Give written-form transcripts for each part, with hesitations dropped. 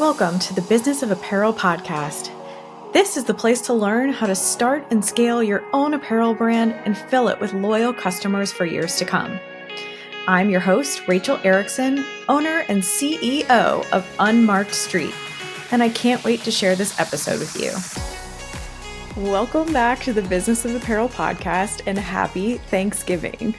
Welcome to the Business of Apparel podcast. This is the place to learn how to start and scale your own apparel brand and fill it with loyal customers for years to come. I'm your host, Rachel Erickson, owner and CEO of Unmarked Street, and I can't wait to share this episode with you. Welcome back to the Business of Apparel podcast and happy Thanksgiving.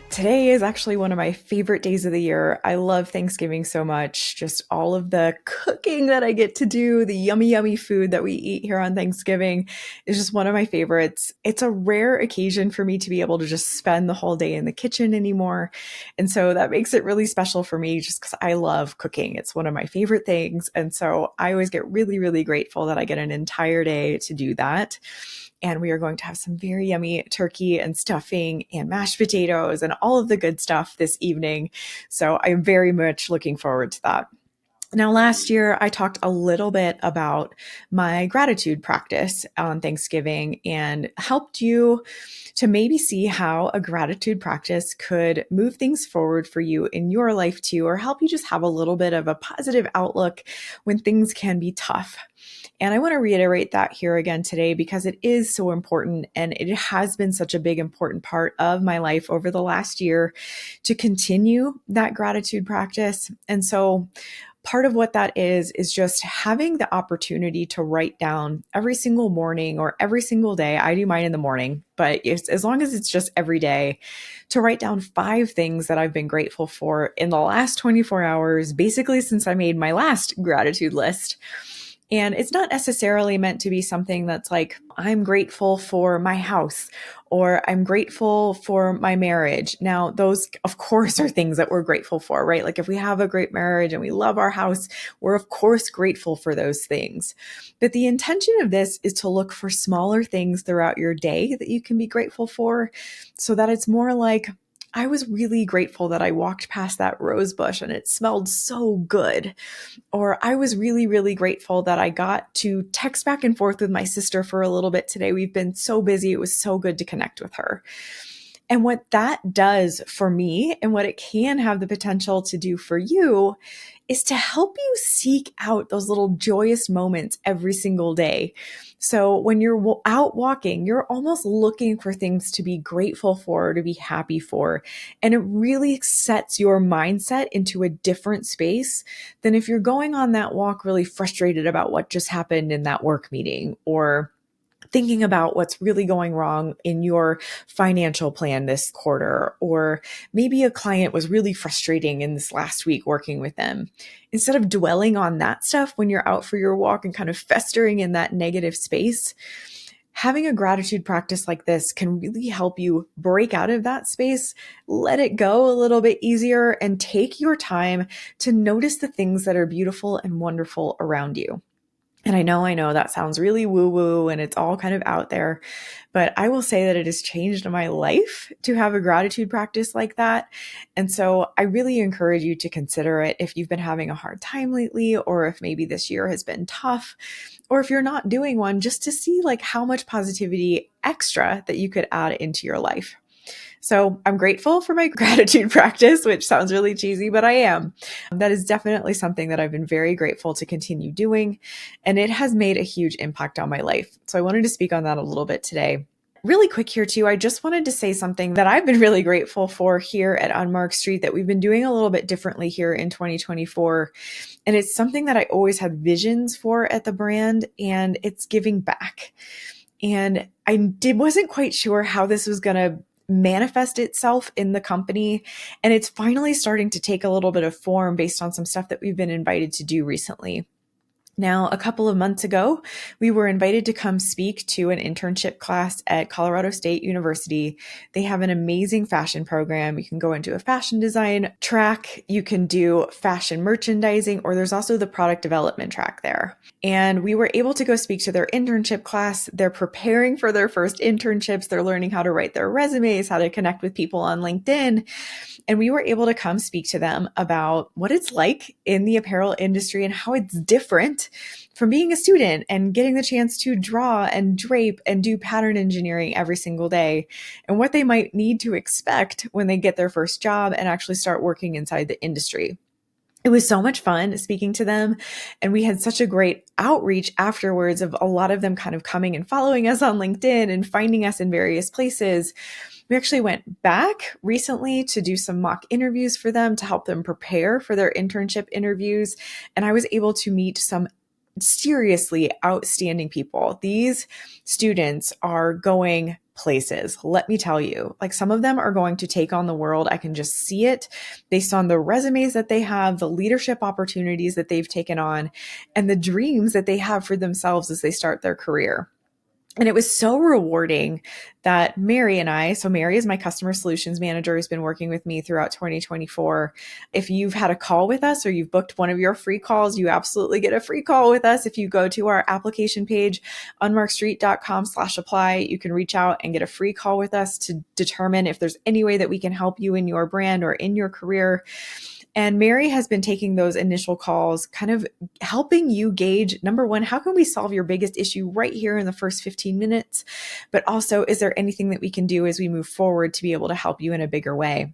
Today is actually one of my favorite days of the year. I love Thanksgiving so much. Just all of the cooking that I get to do, the yummy, yummy food that we eat here on Thanksgiving is just one of my favorites. It's a rare occasion for me to be able to just spend the whole day in the kitchen anymore. And so that makes it really special for me just because I love cooking. It's one of my favorite things. And so I always get really, really grateful that I get an entire day to do that. And we are going to have some very yummy turkey and stuffing and mashed potatoes and all of the good stuff this evening. So I'm very much looking forward to that. Now, last year, I talked a little bit about my gratitude practice on Thanksgiving and helped you to maybe see how a gratitude practice could move things forward for you in your life too, or help you just have a little bit of a positive outlook when things can be tough. And I want to reiterate that here again today because it is so important and it has been such a big, important part of my life over the last year to continue that gratitude practice. And so part of what that is just having the opportunity to write down every single morning or every single day. I do mine in the morning, but as long as it's just every day, to write down 5 things that I've been grateful for in the last 24 hours, basically since I made my last gratitude list. And it's not necessarily meant to be something that's like, I'm grateful for my house or I'm grateful for my marriage. Now, those, of course, are things that we're grateful for, right? Like if we have a great marriage and we love our house, we're of course grateful for those things. But the intention of this is to look for smaller things throughout your day that you can be grateful for so that it's more like, I was really grateful that I walked past that rose bush and it smelled so good. Or I was really, really grateful that I got to text back and forth with my sister for a little bit today. We've been so busy. It was so good to connect with her. And what that does for me and what it can have the potential to do for you is to help you seek out those little joyous moments every single day. So when you're out walking, you're almost looking for things to be grateful for, to be happy for. And it really sets your mindset into a different space than if you're going on that walk really frustrated about what just happened in that work meeting or thinking about what's really going wrong in your financial plan this quarter, or maybe a client was really frustrating in this last week working with them. Instead of dwelling on that stuff when you're out for your walk and kind of festering in that negative space, having a gratitude practice like this can really help you break out of that space, let it go a little bit easier, and take your time to notice the things that are beautiful and wonderful around you. And I know that sounds really woo-woo and it's all kind of out there, but I will say that it has changed my life to have a gratitude practice like that. And so I really encourage you to consider it if you've been having a hard time lately, or if maybe this year has been tough, or if you're not doing one, just to see like how much positivity extra that you could add into your life. So I'm grateful for my gratitude practice, which sounds really cheesy, but I am. That is definitely something that I've been very grateful to continue doing, and it has made a huge impact on my life. So I wanted to speak on that a little bit today. Really quick here too, I just wanted to say something that I've been really grateful for here at Unmarked Street that we've been doing a little bit differently here in 2024. And it's something that I always had visions for at the brand, and it's giving back. And I wasn't quite sure how this was going to manifest itself in the company. And it's finally starting to take a little bit of form based on some stuff that we've been invited to do recently. Now, a couple of months ago, we were invited to come speak to an internship class at Colorado State University. They have an amazing fashion program. You can go into a fashion design track, you can do fashion merchandising, or there's also the product development track there. And we were able to go speak to their internship class. They're preparing for their first internships. They're learning how to write their resumes, how to connect with people on LinkedIn. And we were able to come speak to them about what it's like in the apparel industry and how it's different from being a student and getting the chance to draw and drape and do pattern engineering every single day, and what they might need to expect when they get their first job and actually start working inside the industry. It was so much fun speaking to them. And we had such a great outreach afterwards of a lot of them kind of coming and following us on LinkedIn and finding us in various places. We actually went back recently to do some mock interviews for them to help them prepare for their internship interviews. And I was able to meet some seriously outstanding people. These students are going places. Let me tell you, like some of them are going to take on the world. I can just see it based on the resumes that they have, the leadership opportunities that they've taken on, and the dreams that they have for themselves as they start their career. And it was so rewarding that Mary and I, so Mary is my customer solutions manager who's been working with me throughout 2024. If you've had a call with us or you've booked one of your free calls, you absolutely get a free call with us. If you go to our application page, unmarkedstreet.com/apply, you can reach out and get a free call with us to determine if there's any way that we can help you in your brand or in your career. And Mary has been taking those initial calls, kind of helping you gauge, number one, how can we solve your biggest issue right here in the first 15 minutes? But also, is there anything that we can do as we move forward to be able to help you in a bigger way?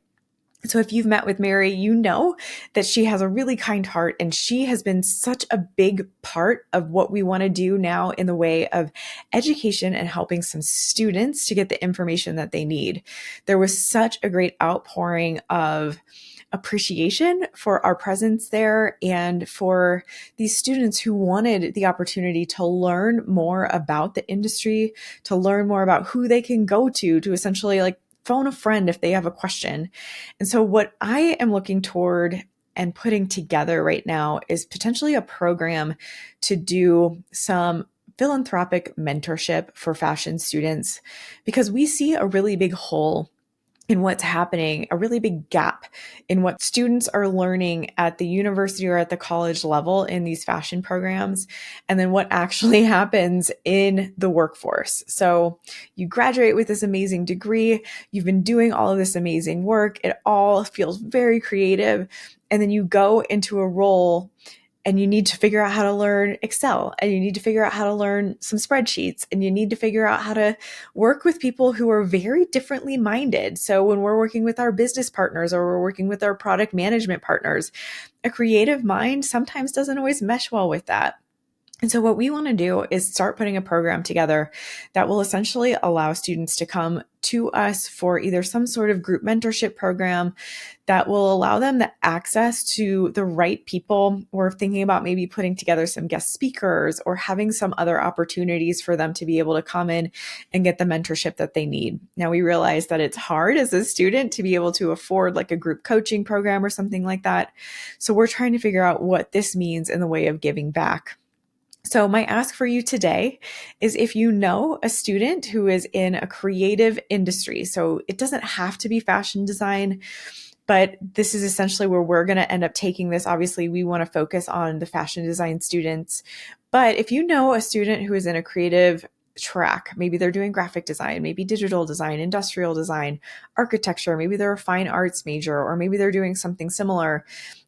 So if you've met with Mary, you know that she has a really kind heart, and she has been such a big part of what we want to do now in the way of education and helping some students to get the information that they need. There was such a great outpouring of appreciation for our presence there and for these students who wanted the opportunity to learn more about the industry, to learn more about who they can go to essentially like phone a friend if they have a question. And so what I am looking toward and putting together right now is potentially a program to do some philanthropic mentorship for fashion students, because we see a really big hole in what's happening, a really big gap in what students are learning at the university or at the college level in these fashion programs, and then what actually happens in the workforce. So you graduate with this amazing degree, you've been doing all of this amazing work, it all feels very creative, and then you go into a role and you need to figure out how to learn Excel, and you need to figure out how to learn some spreadsheets, and you need to figure out how to work with people who are very differently minded. So when we're working with our business partners or we're working with our product management partners, a creative mind sometimes doesn't always mesh well with that. And so what we want to do is start putting a program together that will essentially allow students to come to us for either some sort of group mentorship program that will allow them the access to the right people. We're thinking about maybe putting together some guest speakers or having some other opportunities for them to be able to come in and get the mentorship that they need. Now, we realize that it's hard as a student to be able to afford like a group coaching program or something like that. So we're trying to figure out what this means in the way of giving back. So my ask for you today is, if you know a student who is in a creative industry, so it doesn't have to be fashion design, but this is essentially where we're going to end up taking this. Obviously, we want to focus on the fashion design students. But if you know a student who is in a creative track, maybe they're doing graphic design, maybe digital design, industrial design, architecture, maybe they're a fine arts major, or maybe they're doing something similar,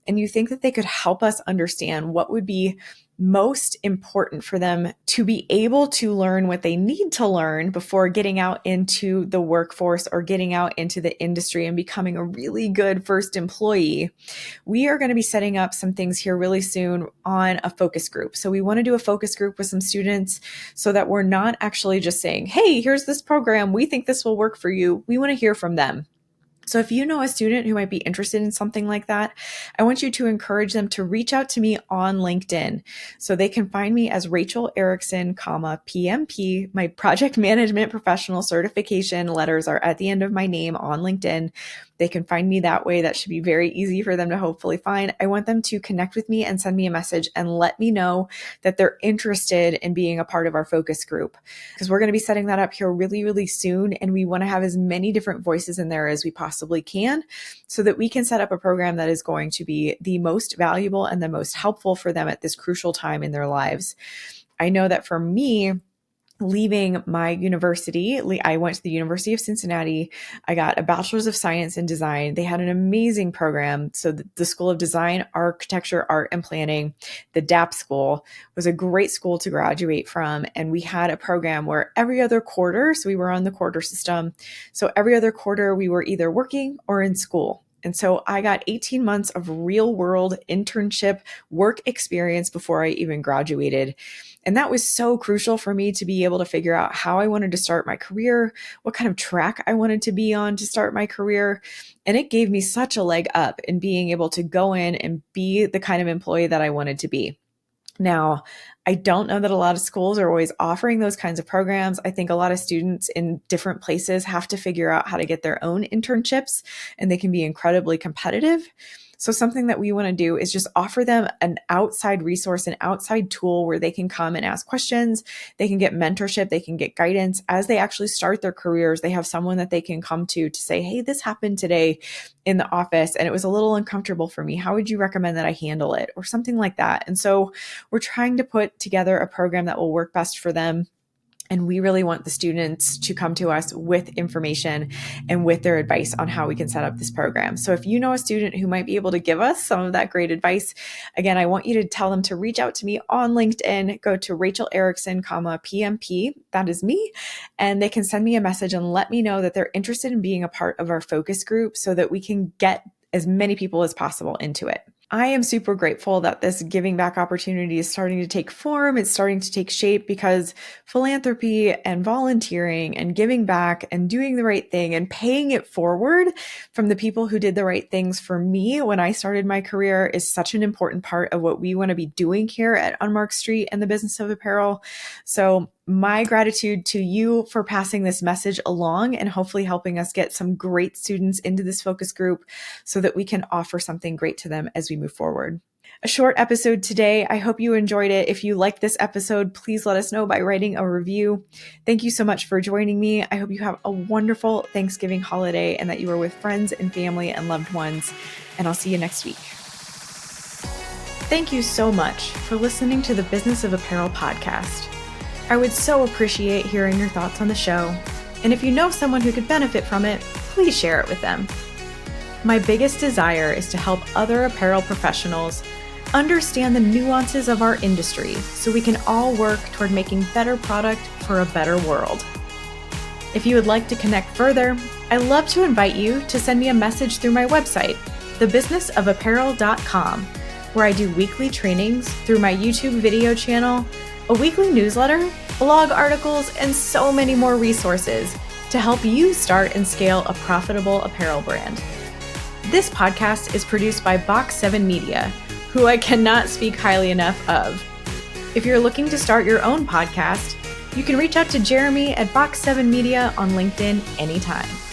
and you think that they could help us understand what would be most important for them to be able to learn what they need to learn before getting out into the workforce or getting out into the industry and becoming a really good first employee, we are going to be setting up some things here really soon on a focus group. So we want to do a focus group with some students so that we're not actually just saying, hey, here's this program, we think this will work for you. We want to hear from them. So if you know a student who might be interested in something like that, I want you to encourage them to reach out to me on LinkedIn. So they can find me as Rachel Erickson, PMP. My project management professional certification letters are at the end of my name on LinkedIn. They can find me that way. That should be very easy for them to hopefully find. I want them to connect with me and send me a message and let me know that they're interested in being a part of our focus group, because we're going to be setting that up here really, really soon. And we want to have as many different voices in there as we possibly can so that we can set up a program that is going to be the most valuable and the most helpful for them at this crucial time in their lives. I know that for me, leaving my university, I went to the University of Cincinnati. I got a bachelor's of science in design. They had an amazing program. So the School of Design, Architecture, Art, and Planning, the DAP school, was a great school to graduate from. And we had a program where every other quarter, so we were on the quarter system. So every other quarter we were either working or in school. And so I got 18 months of real world internship work experience before I even graduated. And that was so crucial for me to be able to figure out how I wanted to start my career, what kind of track I wanted to be on to start my career. And it gave me such a leg up in being able to go in and be the kind of employee that I wanted to be. Now, I don't know that a lot of schools are always offering those kinds of programs. I think a lot of students in different places have to figure out how to get their own internships, and they can be incredibly competitive. So something that we want to do is just offer them an outside resource, an outside tool where they can come and ask questions. They can get mentorship. They can get guidance as they actually start their careers. They have someone that they can come to say, hey, this happened today in the office and it was a little uncomfortable for me. How would you recommend that I handle it? Or something like that. And so we're trying to put together a program that will work best for them. And we really want the students to come to us with information and with their advice on how we can set up this program. So if you know a student who might be able to give us some of that great advice, again, I want you to tell them to reach out to me on LinkedIn, go to Rachel Erickson, PMP, that is me, and they can send me a message and let me know that they're interested in being a part of our focus group so that we can get as many people as possible into it. I am super grateful that this giving back opportunity is starting to take form. It's starting to take shape because philanthropy and volunteering and giving back and doing the right thing and paying it forward from the people who did the right things for me when I started my career is such an important part of what we want to be doing here at Unmarked Street and the business of apparel. So my gratitude to you for passing this message along and hopefully helping us get some great students into this focus group so that we can offer something great to them as we move forward. A short episode today. I hope you enjoyed it. If you liked this episode, please let us know by writing a review. Thank you so much for joining me. I hope you have a wonderful Thanksgiving holiday and that you are with friends and family and loved ones. And I'll see you next week. Thank you so much for listening to the Business of Apparel podcast. I would so appreciate hearing your thoughts on the show. And if you know someone who could benefit from it, please share it with them. My biggest desire is to help other apparel professionals understand the nuances of our industry so we can all work toward making better product for a better world. If you would like to connect further, I'd love to invite you to send me a message through my website, thebusinessofapparel.com, where I do weekly trainings through my YouTube video channel, a weekly newsletter, blog articles, and so many more resources to help you start and scale a profitable apparel brand. This podcast is produced by Box 7 Media, who I cannot speak highly enough of. If you're looking to start your own podcast, you can reach out to Jeremy at Box 7 Media on LinkedIn anytime.